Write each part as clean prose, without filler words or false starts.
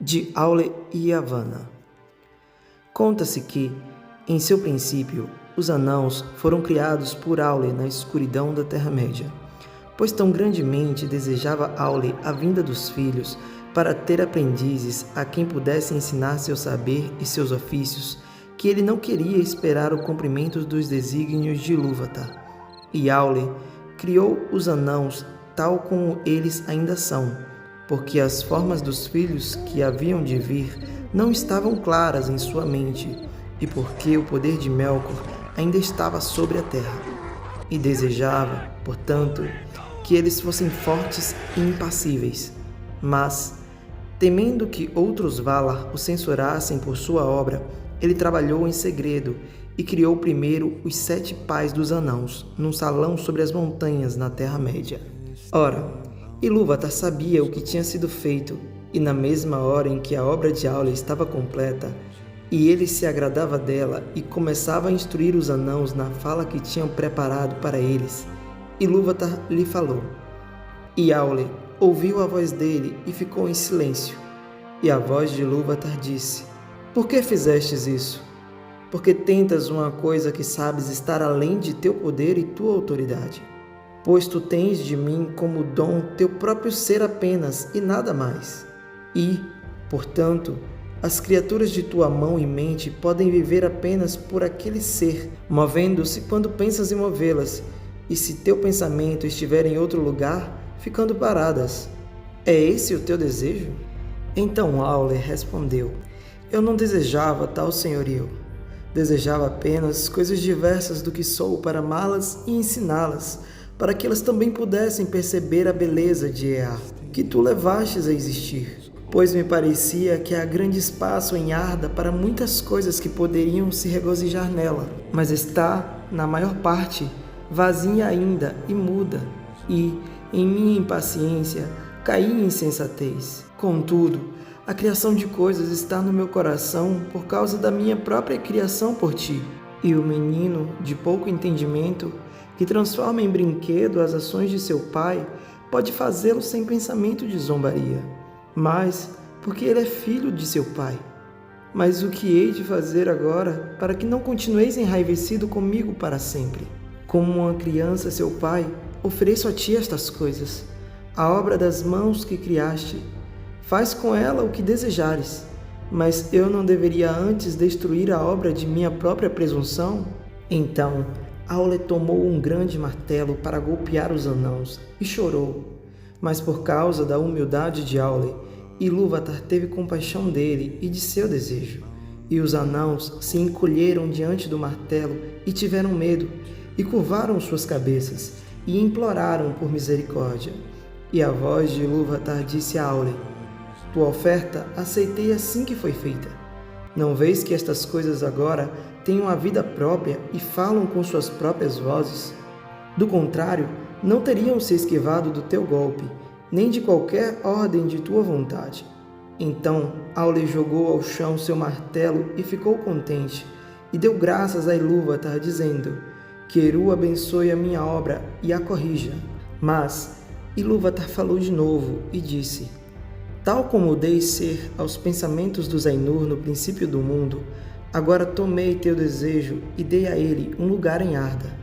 de Aule e Yavanna. Conta-se que, em seu princípio, os anãos foram criados por Aule na escuridão da Terra-média, pois tão grandemente desejava Aule a vinda dos filhos para ter aprendizes a quem pudesse ensinar seu saber e seus ofícios, que ele não queria esperar o cumprimento dos desígnios de Ilúvatar. E Aule criou os anãos tal como eles ainda são, porque as formas dos filhos que haviam de vir não estavam claras em sua mente, e porque o poder de Melkor ainda estava sobre a terra. E desejava, portanto, que eles fossem fortes e impassíveis. Mas, temendo que outros Valar o censurassem por sua obra, ele trabalhou em segredo e criou primeiro os 7 pais dos anãos, num salão sobre as montanhas na Terra-média. Ora, Ilúvatar sabia o que tinha sido feito, e na mesma hora em que a obra de Aule estava completa, e ele se agradava dela e começava a instruir os anãos na fala que tinham preparado para eles, Ilúvatar lhe falou. E Aule ouviu a voz dele e ficou em silêncio. E a voz de Ilúvatar disse: Por que fizestes isso? Porque tentas uma coisa que sabes estar além de teu poder e tua autoridade. Pois tu tens de mim como dom teu próprio ser apenas e nada mais. E, portanto, as criaturas de tua mão e mente podem viver apenas por aquele ser, movendo-se quando pensas em movê-las, e se teu pensamento estiver em outro lugar, ficando paradas. É esse o teu desejo? Então Aule respondeu: Eu não desejava tal senhorio. Desejava apenas coisas diversas do que sou para amá-las e ensiná-las, para que elas também pudessem perceber a beleza de Ea, que tu levastes a existir. Pois me parecia que há grande espaço em Arda para muitas coisas que poderiam se regozijar nela, mas está, na maior parte, vazia ainda e muda, e, em minha impaciência, caí em insensatez. Contudo, a criação de coisas está no meu coração por causa da minha própria criação por ti, e o menino, de pouco entendimento, que transforma em brinquedo as ações de seu pai, pode fazê-lo sem pensamento de zombaria, mas porque ele é filho de seu pai. Mas o que hei de fazer agora para que não continueis enraivecido comigo para sempre? Como uma criança seu pai, ofereço a ti estas coisas, a obra das mãos que criaste. Faz com ela o que desejares, mas eu não deveria antes destruir a obra de minha própria presunção? Então Aule tomou um grande martelo para golpear os anãos e chorou. Mas por causa da humildade de Aule, Ilúvatar teve compaixão dele e de seu desejo. E os anãos se encolheram diante do martelo e tiveram medo, e curvaram suas cabeças, e imploraram por misericórdia. E a voz de Ilúvatar disse a Aule: Tua oferta aceitei assim que foi feita. Não vês que estas coisas agora têm uma vida própria e falam com suas próprias vozes? Do contrário, não teriam se esquivado do teu golpe, nem de qualquer ordem de tua vontade. Então Aule jogou ao chão seu martelo e ficou contente, e deu graças a Ilúvatar, dizendo: Que Eru abençoe a minha obra e a corrija. Mas Ilúvatar falou de novo e disse: Tal como dei ser aos pensamentos dos Ainur no princípio do mundo, agora tomei teu desejo e dei a ele um lugar em Arda.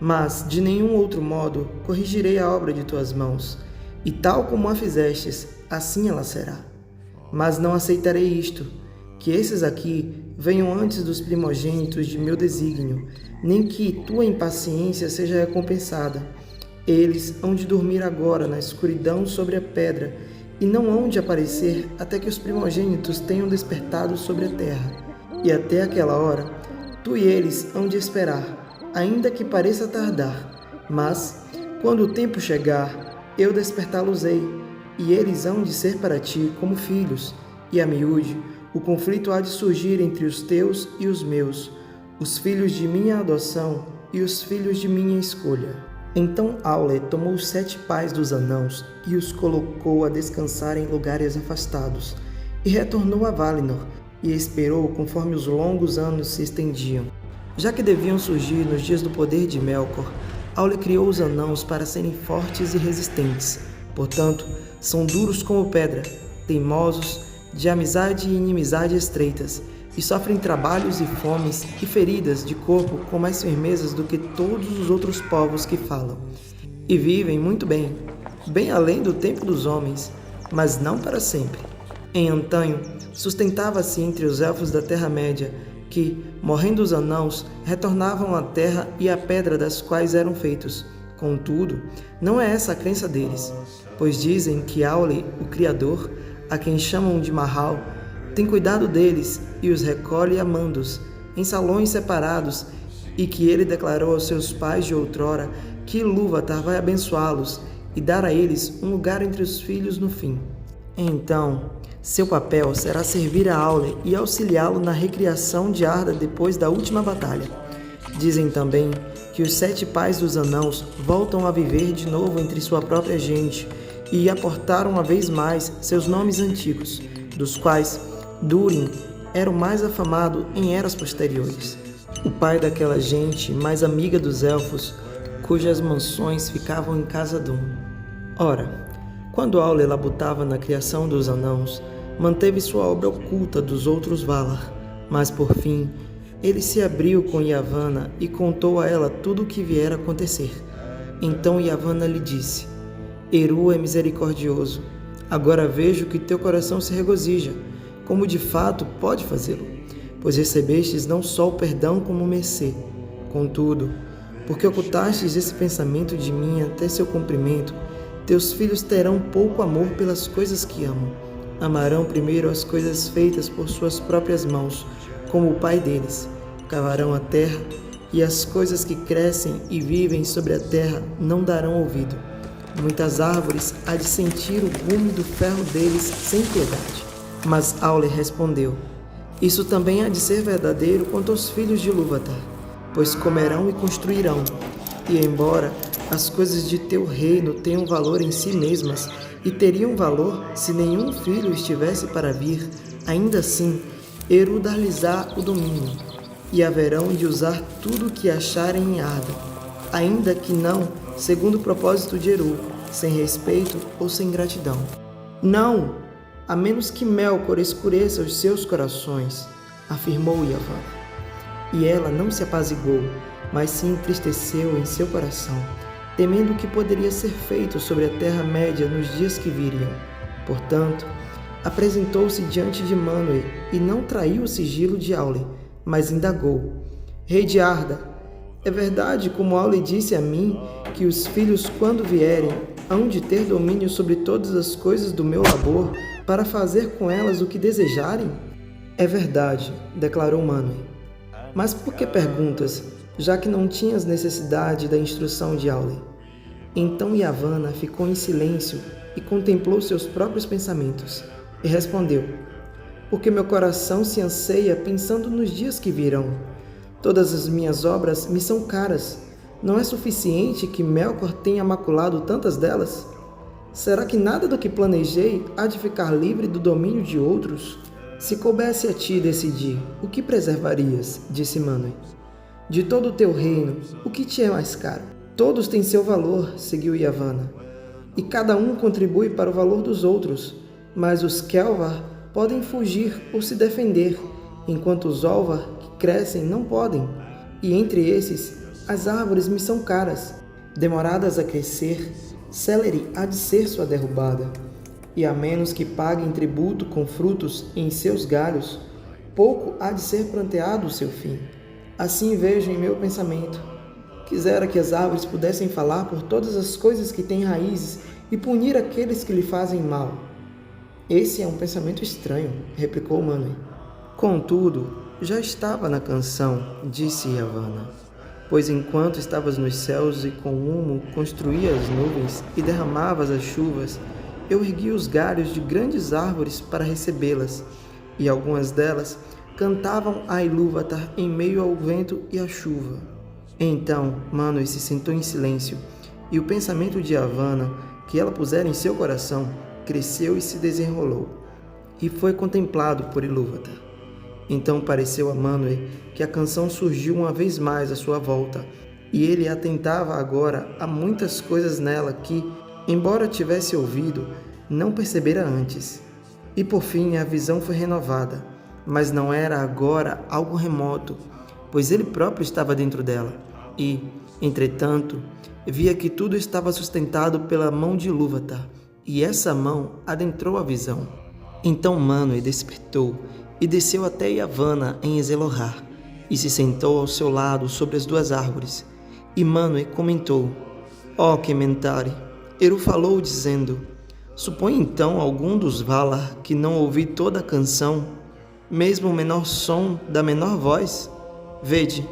Mas, de nenhum outro modo, corrigirei a obra de tuas mãos, e tal como a fizestes, assim ela será. Mas não aceitarei isto, que esses aqui venham antes dos primogênitos de meu desígnio, nem que tua impaciência seja recompensada. Eles hão de dormir agora na escuridão sobre a pedra, e não hão de aparecer até que os primogênitos tenham despertado sobre a terra. E até aquela hora, tu e eles hão de esperar, ainda que pareça tardar. Mas, quando o tempo chegar, eu despertá-los-ei, e eles hão de ser para ti como filhos. E a miúde, o conflito há de surgir entre os teus e os meus, os filhos de minha adoção e os filhos de minha escolha. Então Aule tomou os 7 pais dos anãos e os colocou a descansar em lugares afastados, e retornou a Valinor, e esperou conforme os longos anos se estendiam. Já que deviam surgir nos dias do poder de Melkor, Aule criou os anãos para serem fortes e resistentes. Portanto, são duros como pedra, teimosos de amizade e inimizade estreitas, e sofrem trabalhos e fomes e feridas de corpo com mais firmezas do que todos os outros povos que falam. E vivem muito bem, bem além do tempo dos homens, mas não para sempre. Em antanho, sustentava-se entre os elfos da Terra-média, que, morrendo os anãos, retornavam à terra e à pedra das quais eram feitos. Contudo, não é essa a crença deles, pois dizem que Aule, o Criador, a quem chamam de Mahal, tem cuidado deles e os recolhe amando-os, em salões separados, e que ele declarou aos seus pais de outrora que Ilúvatar vai abençoá-los e dar a eles um lugar entre os filhos no fim. Então, seu papel será servir a Aule e auxiliá-lo na recriação de Arda depois da última batalha. Dizem também que os 7 pais dos anãos voltam a viver de novo entre sua própria gente e aportaram uma vez mais seus nomes antigos, dos quais Durin era o mais afamado em eras posteriores. O pai daquela gente mais amiga dos elfos, cujas mansões ficavam em Khazad-dûm. Ora, quando Aule labutava na criação dos anãos, manteve sua obra oculta dos outros Valar, mas por fim ele se abriu com Yavanna e contou a ela tudo o que viera a acontecer. Então Yavanna lhe disse: Eru é misericordioso. Agora vejo que teu coração se regozija, como de fato pode fazê-lo, pois recebestes não só o perdão como mercê. Contudo, porque ocultastes esse pensamento de mim até seu cumprimento, teus filhos terão pouco amor pelas coisas que amam. Amarão primeiro as coisas feitas por suas próprias mãos, como o pai deles. Cavarão a terra, e as coisas que crescem e vivem sobre a terra não darão ouvido. Muitas árvores há de sentir o gume do ferro deles sem piedade. Mas Aule respondeu: Isso também há de ser verdadeiro quanto aos filhos de Ilúvatar, pois comerão e construirão. E embora as coisas de teu reino tenham valor em si mesmas, e teriam valor se nenhum filho estivesse para vir, ainda assim Eru dar-lhes-á o domínio, e haverão de usar tudo o que acharem em Arda, ainda que não segundo o propósito de Eru, sem respeito ou sem gratidão. Não, a menos que Melkor escureça os seus corações, afirmou Yavanna. E ela não se apaziguou, mas se entristeceu em seu coração, temendo o que poderia ser feito sobre a Terra-média nos dias que viriam. Portanto, apresentou-se diante de Manwë e não traiu o sigilo de Aule, mas indagou: Rei de Arda, é verdade, como Aule disse a mim, que os filhos, quando vierem, hão de ter domínio sobre todas as coisas do meu labor, para fazer com elas o que desejarem? É verdade, declarou Manwë. Mas por que perguntas, já que não tinhas necessidade da instrução de Aule? Então Yavanna ficou em silêncio e contemplou seus próprios pensamentos, e respondeu: Porque meu coração se anseia pensando nos dias que virão. Todas as minhas obras me são caras. Não é suficiente que Melkor tenha maculado tantas delas? Será que nada do que planejei há de ficar livre do domínio de outros? Se coubesse a ti decidir, o que preservarias? Disse Manwë. De todo o teu reino, o que te é mais caro? Todos têm seu valor, seguiu Yavanna, e cada um contribui para o valor dos outros, mas os Kelvar podem fugir ou se defender, enquanto os Olvar que crescem não podem. E entre esses, as árvores me são caras. Demoradas a crescer, célere há de ser sua derrubada. E a menos que paguem tributo com frutos em seus galhos, pouco há de ser planteado o seu fim. Assim vejo em meu pensamento. Quisera que as árvores pudessem falar por todas as coisas que têm raízes e punir aqueles que lhe fazem mal. Esse é um pensamento estranho, replicou Manwë. Contudo, já estava na canção, disse Yavanna, pois enquanto estavas nos céus e com humo construías as nuvens e derramavas as chuvas, eu ergui os galhos de grandes árvores para recebê-las, e algumas delas cantavam a Ilúvatar em meio ao vento e à chuva. Então Manwë se sentou em silêncio, e o pensamento de Yavanna, que ela pusera em seu coração, cresceu e se desenrolou, e foi contemplado por Ilúvatar. Então pareceu a Manwë que a canção surgiu uma vez mais à sua volta, e ele atentava agora a muitas coisas nela que, embora tivesse ouvido, não percebera antes. E por fim a visão foi renovada, mas não era agora algo remoto, pois ele próprio estava dentro dela. E, entretanto, via que tudo estava sustentado pela mão de Ilúvatar, e essa mão adentrou a visão. Então Manoe despertou e desceu até Yavanna em Ezelorrar, e se sentou ao seu lado sobre as duas árvores. E Manoe comentou: Ó Kementari, Eru falou dizendo: Supõe então algum dos Valar que não ouvi toda a canção, mesmo o menor som da menor voz? Vede,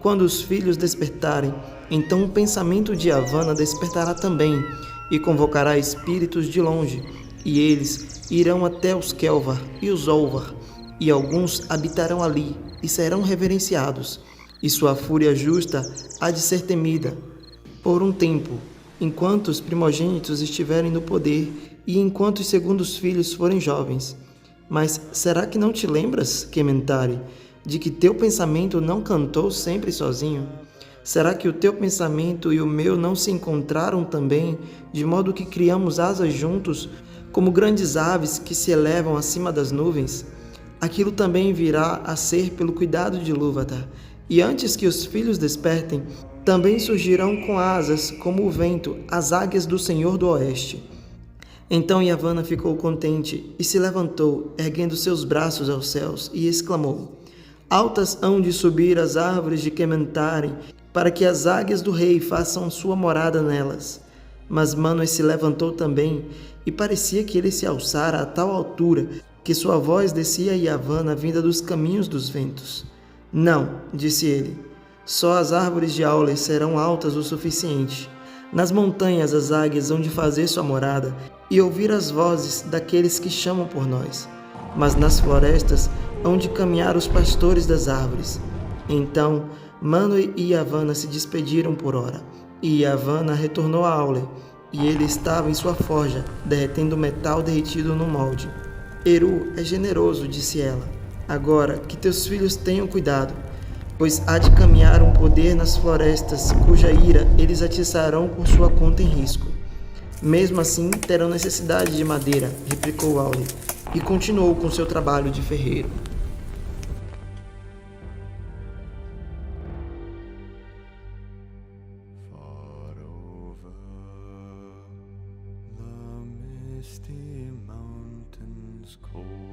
quando os filhos despertarem, então o pensamento de Yavanna despertará também, e convocará espíritos de longe, e eles irão até os Kelvar e os Olvar, e alguns habitarão ali, e serão reverenciados, e sua fúria justa há de ser temida por um tempo, enquanto os primogênitos estiverem no poder e enquanto os segundos filhos forem jovens. Mas será que não te lembras, Kementari, de que teu pensamento não cantou sempre sozinho? Será que o teu pensamento e o meu não se encontraram também, de modo que criamos asas juntos, como grandes aves que se elevam acima das nuvens? Aquilo também virá a ser pelo cuidado de Ilúvatar, e antes que os filhos despertem, também surgirão com asas, como o vento, as águias do Senhor do Oeste. Então Yavanna ficou contente e se levantou, erguendo seus braços aos céus, e exclamou: Altas hão de subir as árvores de Kementari, para que as águias do rei façam sua morada nelas. Mas Manoe se levantou também, e parecia que ele se alçara a tal altura que sua voz descia a Yavanna vinda dos caminhos dos ventos. Não, disse ele, só as árvores de Aule serão altas o suficiente. Nas montanhas as águias hão de fazer sua morada e ouvir as vozes daqueles que chamam por nós. Mas nas florestas hão de caminhar os pastores das árvores. Então Manoe e Yavanna se despediram por hora, e Yavanna retornou a Aule, e ele estava em sua forja, derretendo metal derretido no molde. Eru é generoso, disse ela. Agora que teus filhos tenham cuidado, pois há de caminhar um poder nas florestas, cuja ira eles atiçarão por sua conta em risco. Mesmo assim, terão necessidade de madeira, replicou Aule, e continuou com seu trabalho de ferreiro. Misty mountains cold.